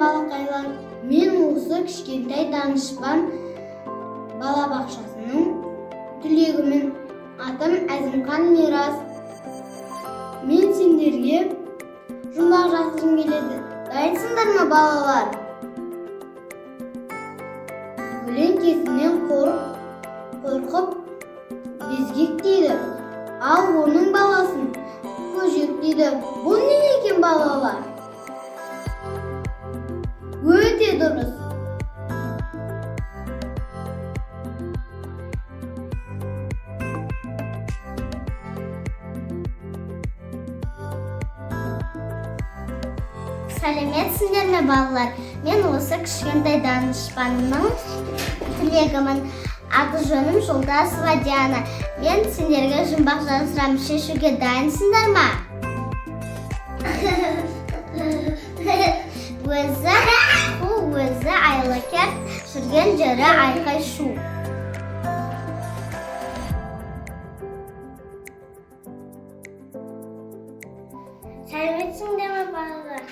балақайлар, мен осы кішкентай данышпан балабақшасының түлегімін. Атым Әзімхан Мирас. Мен сендерге жұмбақ жазғым келеді. Дайынсыңдар ма, балалар? Өлең кезінен қорқып безгек дейді, ал оның баласын көжек дейді. Бұл не екен, балалар? Өте дұрыс. Сәлеметсіңдер ме, балалар? Мен осы кішкентай данышпанның тілегімін. Аты жөнім Жолдасова Диана. Мен сендерге жұмбақ жазырамын. Шешуге дайынсыңдар ма? Өзі қу, өзі айлакер, жүрген жері айқай шу. Сәлеметсіңдер ме, балалар?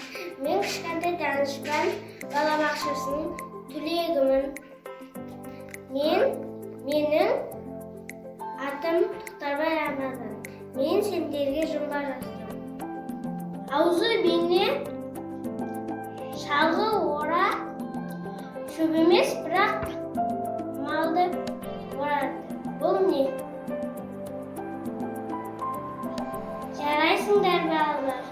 Мен кішкентай данышпан балабақшасының түлегімін. Менің атым Тоқтарбай Рамазан. Мен сендерге жұмбақ жаздым. Аузы бейне, шалғы ора, шөп емес, бірақ малды орады. Бұл не? Жарайсыңдар, балалар.